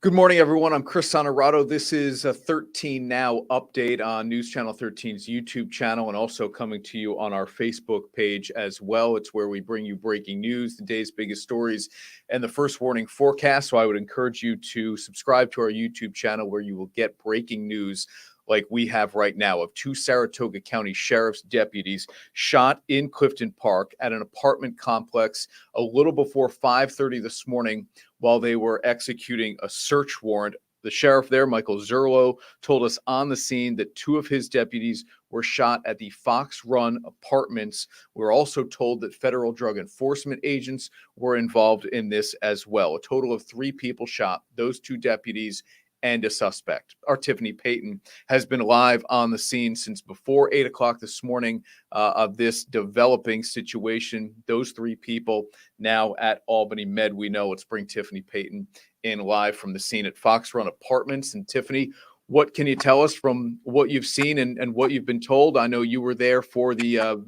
Good morning, everyone. I'm Chris Sonerato. This is a 13 Now update on News Channel 13's YouTube channel and also coming to you on our Facebook page as well. It's where we bring you breaking news, the day's biggest stories, and the first warning forecast. So I would encourage you to subscribe to our YouTube channel where you will get breaking news like we have right now of two Saratoga County Sheriff's deputies shot in Clifton Park at an apartment complex a little before 5:30 this morning while they were executing a search warrant. The sheriff there, Michael Zerlo, told us on the scene that two of his deputies were shot at the Foxrun Apartments. We're also told that federal drug enforcement agents were involved in this as well. A total of 3 people shot, those 2 deputies and a suspect. Our Tiffany Payton has been live on the scene since before 8 o'clock this morning of this developing situation. Those 3 people now at Albany Med. We know. Let's bring Tiffany Payton in live from the scene at Foxrun Apartments. And Tiffany, what can you tell us from what you've seen and what you've been told? I know you were there for the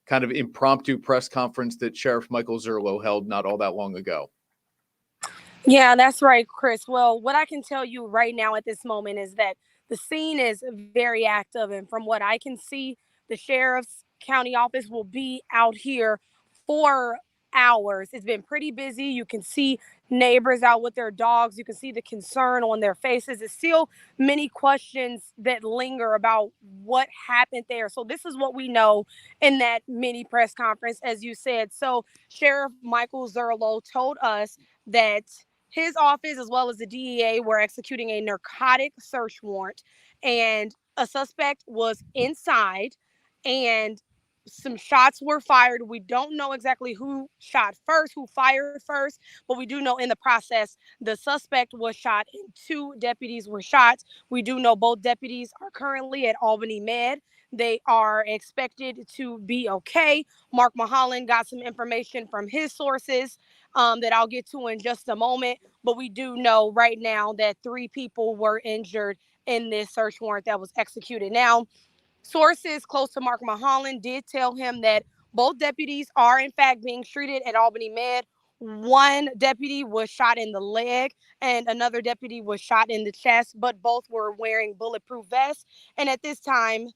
kind of impromptu press conference that Sheriff Michael Zerlo held not all that long ago. Yeah, that's right, Chris. Well, what I can tell you right now at this moment is that the scene is very active. And from what I can see, the sheriff's county office will be out here for hours. It's been pretty busy. You can see neighbors out with their dogs. You can see the concern on their faces. There's still many questions that linger about what happened there. So this is what we know in that mini press conference, as you said. So Sheriff Michael Zerlo told us that his office, as well as the DEA, were executing a narcotic search warrant, and a suspect was inside, and some shots were fired. We don't know exactly who shot first, who fired first, but we do know in the process the suspect was shot and 2 deputies were shot. We do know both deputies are currently at Albany Med. They are expected to be okay. Mark Mulholland got some information from his sources that I'll get to in just a moment. But we do know right now that 3 people were injured in this search warrant that was executed. Now, sources close to Mark Mulholland did tell him that both deputies are, in fact, being treated at Albany Med. One deputy was shot in the leg and another deputy was shot in the chest, but both were wearing bulletproof vests. And at this time,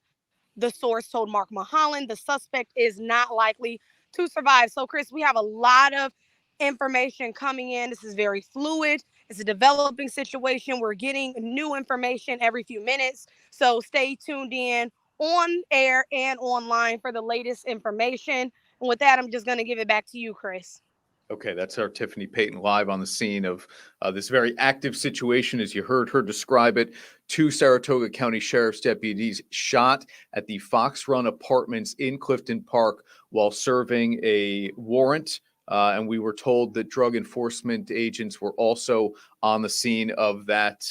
the source told Mark Mulholland the suspect is not likely to survive. So, Chris, we have a lot of information coming in. This is very fluid. It's a developing situation. We're getting new information every few minutes. So stay tuned in on air and online for the latest information. And with that, I'm just going to give it back to you, Chris. Okay, that's our Tiffany Payton live on the scene of this very active situation, as you heard her describe it. 2 Saratoga County Sheriff's deputies shot at the Foxrun Apartments in Clifton Park while serving a warrant. And we were told that drug enforcement agents were also on the scene of that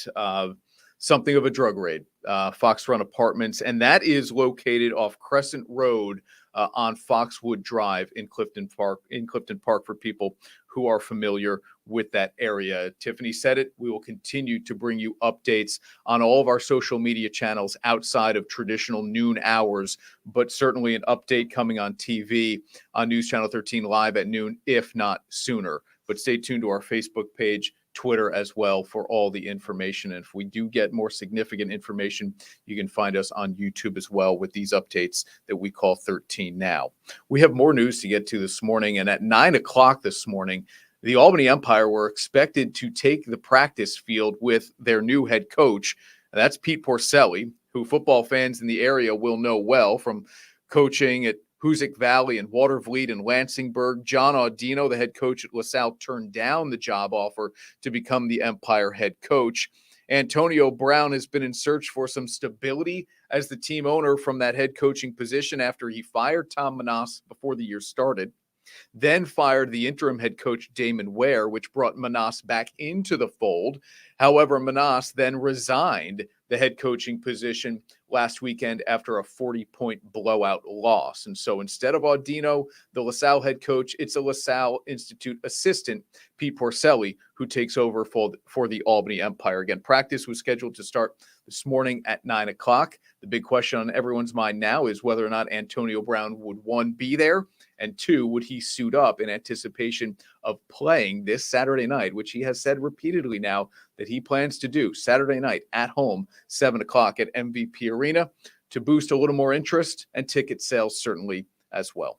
something of a drug raid, Foxrun Apartments. And that is located off Crescent Road on Foxwood Drive in Clifton Park, for people who are familiar with that area. Tiffany said it. We will continue to bring you updates on all of our social media channels outside of traditional noon hours, but certainly an update coming on TV on News Channel 13 live at noon, if not sooner. But stay tuned to our Facebook page, Twitter as well, for all the information. And if we do get more significant information, you can find us on YouTube as well with these updates that we call 13 Now. We have more news to get to this morning. And at 9 o'clock this morning, the Albany Empire were expected to take the practice field with their new head coach. And that's Pete Porcelli, who football fans in the area will know well from coaching at Hoosick Valley and Watervliet and Lansingburg. John Audino, the head coach at LaSalle, turned down the job offer to become the Empire head coach. Antonio Brown has been in search for some stability as the team owner from that head coaching position after he fired Tom Menas before the year started, then fired the interim head coach Damon Ware, which brought Menas back into the fold. However, Menas then resigned the head coaching position last weekend after a 40-point blowout loss. And so instead of Audino, the LaSalle head coach, it's a LaSalle Institute assistant, Pete Porcelli, who takes over for the Albany Empire. Again, practice was scheduled to start this morning at 9 o'clock. The big question on everyone's mind now is whether or not Antonio Brown would, one, be there, And two, would he suit up in anticipation of playing this Saturday night, which he has said repeatedly now that he plans to do Saturday night at home, 7 o'clock at MVP Arena, to boost a little more interest and ticket sales certainly as well.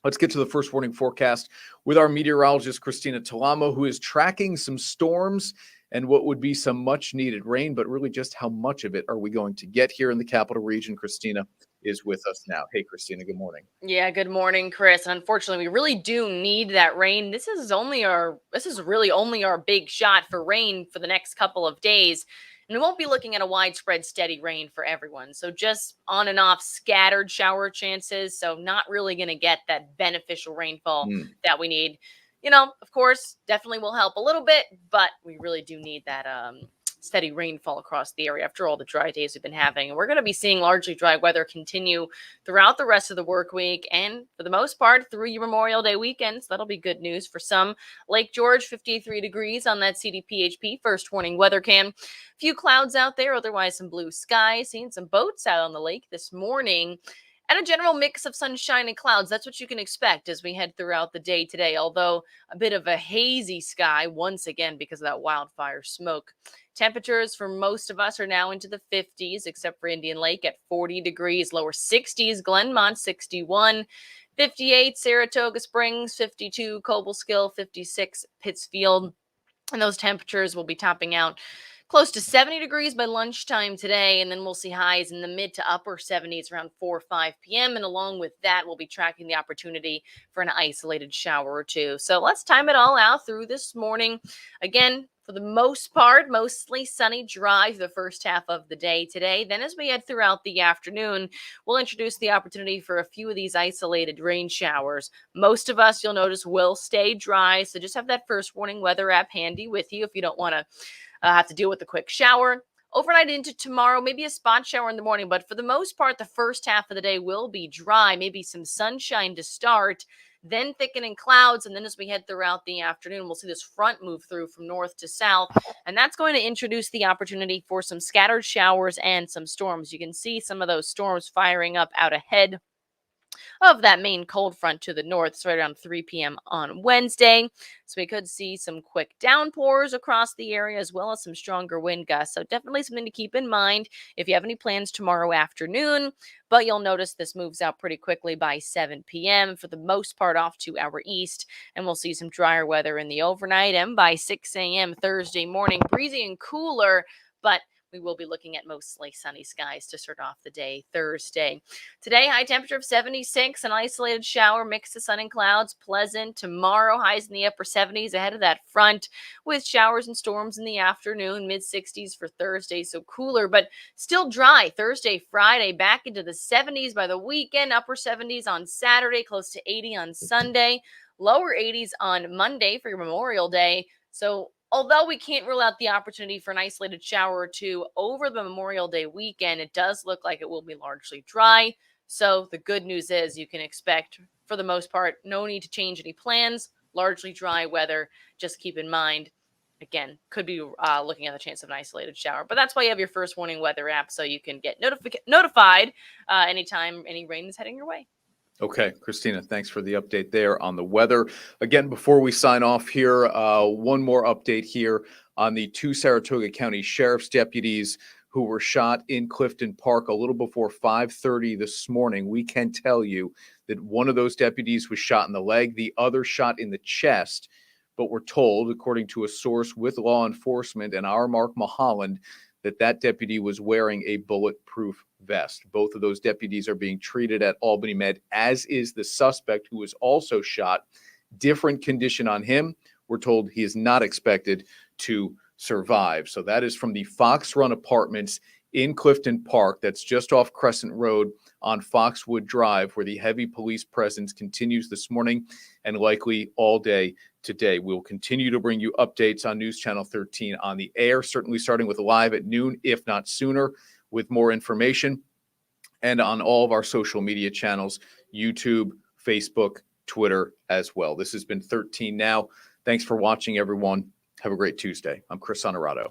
Let's get to the first warning forecast with our meteorologist, Christina Talamo, who is tracking some storms and what would be some much needed rain, but really just how much of it are we going to get here in the capital region? Christina is with us now. Hey, Christina, good morning. Yeah, good morning, Chris. Unfortunately, we really do need that rain. This is really only our big shot for rain for the next couple of days. And we won't be looking at a widespread steady rain for everyone. So just on and off scattered shower chances. So not really going to get that beneficial rainfall that we need. Of course, definitely will help a little bit, but we really do need that steady rainfall across the area after all the dry days we've been having. And we're going to be seeing largely dry weather continue throughout the rest of the work week and for the most part through your Memorial Day weekend. So that'll be good news for some. Lake George, 53 degrees on that CDPHP first warning weather cam. Few clouds out there, otherwise some blue skies. Seeing some boats out on the lake this morning. And a general mix of sunshine and clouds. That's what you can expect as we head throughout the day today, although a bit of a hazy sky once again because of that wildfire smoke. Temperatures for most of us are now into the 50s, except for Indian Lake at 40 degrees, lower 60s, Glenmont 61, 58, Saratoga Springs 52, Cobleskill 56, Pittsfield. And those temperatures will be topping out close to 70 degrees by lunchtime today, and then we'll see highs in the mid to upper 70s around 4 or 5 p.m. And along with that, we'll be tracking the opportunity for an isolated shower or two. So let's time it all out through this morning. Again, for the most part, mostly sunny, dry for the first half of the day today. Then as we head throughout the afternoon, we'll introduce the opportunity for a few of these isolated rain showers. Most of us, you'll notice, will stay dry. So just have that first warning weather app handy with you if you don't want to have to deal with a quick shower. Overnight into tomorrow, maybe a spot shower in the morning, but for the most part, the first half of the day will be dry, maybe some sunshine to start, then thickening clouds. And then as we head throughout the afternoon, we'll see this front move through from north to south. And that's going to introduce the opportunity for some scattered showers and some storms. You can see some of those storms firing up out ahead of that main cold front to the north. So right around 3 p.m. on Wednesday. So we could see some quick downpours across the area as well as some stronger wind gusts. So definitely something to keep in mind if you have any plans tomorrow afternoon. But you'll notice this moves out pretty quickly by 7 p.m. for the most part off to our east. And we'll see some drier weather in the overnight. And by 6 a.m. Thursday morning, breezy and cooler, but we will be looking at mostly sunny skies to start off the day Thursday. Today, high temperature of 76, an isolated shower, mix of sun and clouds, pleasant. Tomorrow, highs in the upper 70s ahead of that front with showers and storms in the afternoon, mid 60s for Thursday. So cooler, but still dry. Thursday, Friday, back into the 70s by the weekend, upper 70s on Saturday, close to 80 on Sunday, lower 80s on Monday for your Memorial Day. So although we can't rule out the opportunity for an isolated shower or two over the Memorial Day weekend, it does look like it will be largely dry. So the good news is you can expect, for the most part, no need to change any plans, largely dry weather. Just keep in mind, again, could be looking at the chance of an isolated shower. But that's why you have your first warning weather app, so you can get notified anytime any rain is heading your way. Okay, Christina, thanks for the update there on the weather. Again, before we sign off here, one more update here on the 2 Saratoga County Sheriff's deputies who were shot in Clifton Park a little before 5:30 this morning. We can tell you that one of those deputies was shot in the leg, the other shot in the chest, but we're told, according to a source with law enforcement and our Mark Mulholland, that deputy was wearing a bulletproof vest. Both of those deputies are being treated at Albany Med, as is the suspect who was also shot. Different condition on him. We're told he is not expected to survive. So that is from the Foxrun Apartments in Clifton Park. That's just off Crescent Road on Foxwood Drive, where the heavy police presence continues this morning and likely all day today. We'll continue to bring you updates on News Channel 13 on the air, certainly starting with live at noon, if not sooner, with more information, and on all of our social media channels, YouTube, Facebook, Twitter as well. This has been 13 Now. Thanks for watching, everyone. Have a great Tuesday. I'm Chris Honorato.